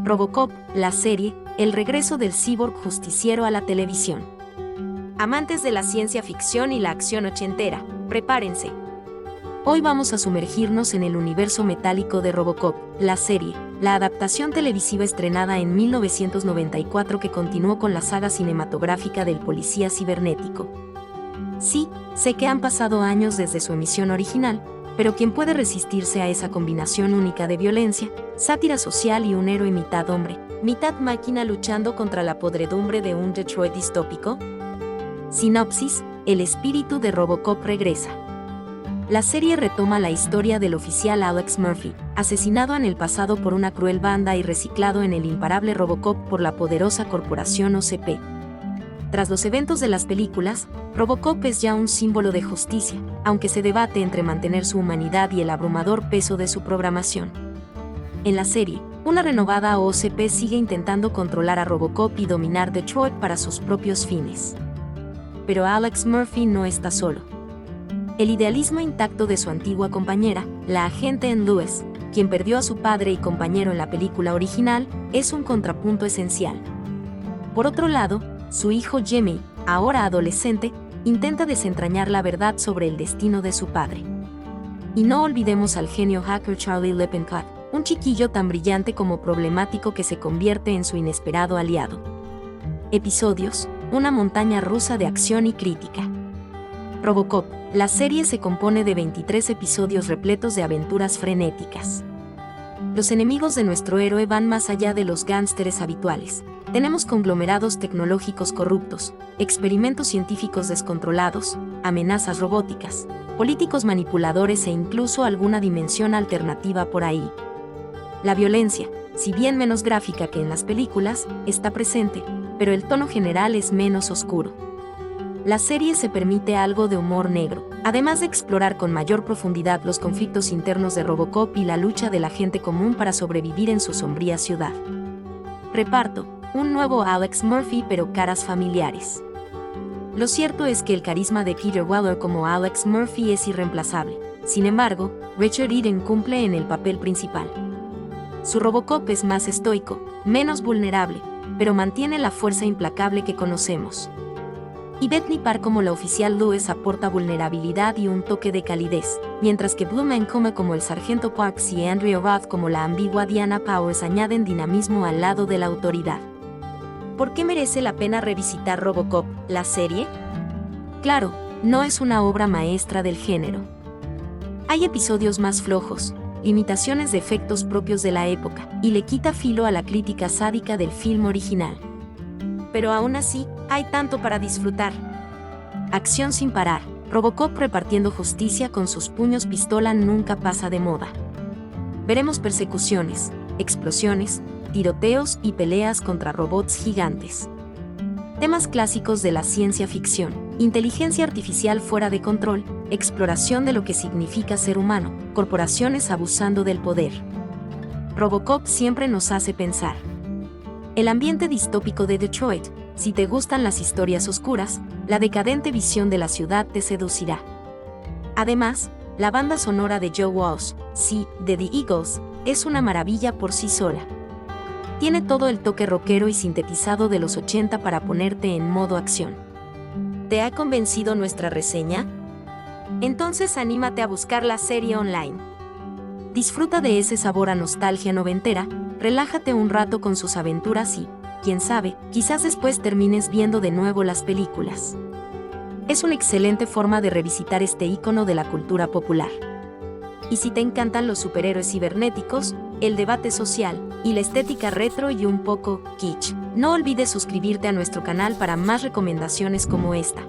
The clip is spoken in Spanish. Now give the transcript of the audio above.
Robocop, la serie, el regreso del cyborg justiciero a la televisión. Amantes de la ciencia ficción y la acción ochentera, prepárense. Hoy vamos a sumergirnos en el universo metálico de Robocop, la serie, la adaptación televisiva estrenada en 1994 que continuó con la saga cinematográfica del policía cibernético. Sí, sé que han pasado años desde su emisión original, pero ¿quién puede resistirse a esa combinación única de violencia, sátira social y un héroe mitad hombre, mitad máquina luchando contra la podredumbre de un Detroit distópico? Sinopsis: el espíritu de Robocop regresa. La serie retoma la historia del oficial Alex Murphy, asesinado en el pasado por una cruel banda y reciclado en el imparable Robocop por la poderosa corporación OCP. Tras los eventos de las películas, Robocop es ya un símbolo de justicia, aunque se debate entre mantener su humanidad y el abrumador peso de su programación. En la serie, una renovada OCP sigue intentando controlar a Robocop y dominar Detroit para sus propios fines. Pero Alex Murphy no está solo. El idealismo intacto de su antigua compañera, la agente Ann Lewis, quien perdió a su padre y compañero en la película original, es un contrapunto esencial. Por otro lado, su hijo Jimmy, ahora adolescente, intenta desentrañar la verdad sobre el destino de su padre. Y no olvidemos al genio hacker Charlie Lippincott, un chiquillo tan brillante como problemático que se convierte en su inesperado aliado. Episodios: una montaña rusa de acción y crítica. Robocop, la serie se compone de 23 episodios repletos de aventuras frenéticas. Los enemigos de nuestro héroe van más allá de los gánsteres habituales. Tenemos conglomerados tecnológicos corruptos, experimentos científicos descontrolados, amenazas robóticas, políticos manipuladores e incluso alguna dimensión alternativa por ahí. La violencia, si bien menos gráfica que en las películas, está presente, pero el tono general es menos oscuro. La serie se permite algo de humor negro, además de explorar con mayor profundidad los conflictos internos de Robocop y la lucha de la gente común para sobrevivir en su sombría ciudad. Reparto: un nuevo Alex Murphy pero caras familiares. Lo cierto es que el carisma de Peter Weller como Alex Murphy es irreemplazable. Sin embargo, Richard Eden cumple en el papel principal. Su Robocop es más estoico, menos vulnerable, pero mantiene la fuerza implacable que conocemos. Y Bethany Parr como la oficial Lewis aporta vulnerabilidad y un toque de calidez, mientras que Blue Mancoma como el sargento Parks y Andrea Roth como la ambigua Diana Powers añaden dinamismo al lado de la autoridad. ¿Por qué merece la pena revisitar Robocop, la serie? Claro, no es una obra maestra del género. Hay episodios más flojos, limitaciones de efectos propios de la época, y le quita filo a la crítica sádica del film original. Pero aún así, hay tanto para disfrutar. Acción sin parar, Robocop repartiendo justicia con sus puños pistola nunca pasa de moda. Veremos persecuciones, explosiones, tiroteos y peleas contra robots gigantes. Temas clásicos de la ciencia ficción: inteligencia artificial fuera de control, exploración de lo que significa ser humano, corporaciones abusando del poder. Robocop siempre nos hace pensar. El ambiente distópico de Detroit: si te gustan las historias oscuras, la decadente visión de la ciudad te seducirá. Además, la banda sonora de Joe Walsh, sí, de The Eagles, es una maravilla por sí sola. Tiene todo el toque rockero y sintetizado de los 80 para ponerte en modo acción. ¿Te ha convencido nuestra reseña? Entonces anímate a buscar la serie online. Disfruta de ese sabor a nostalgia noventera, relájate un rato con sus aventuras y, quién sabe, quizás después termines viendo de nuevo las películas. Es una excelente forma de revisitar este ícono de la cultura popular. Y si te encantan los superhéroes cibernéticos, el debate social, y la estética retro y un poco kitsch, no olvides suscribirte a nuestro canal para más recomendaciones como esta.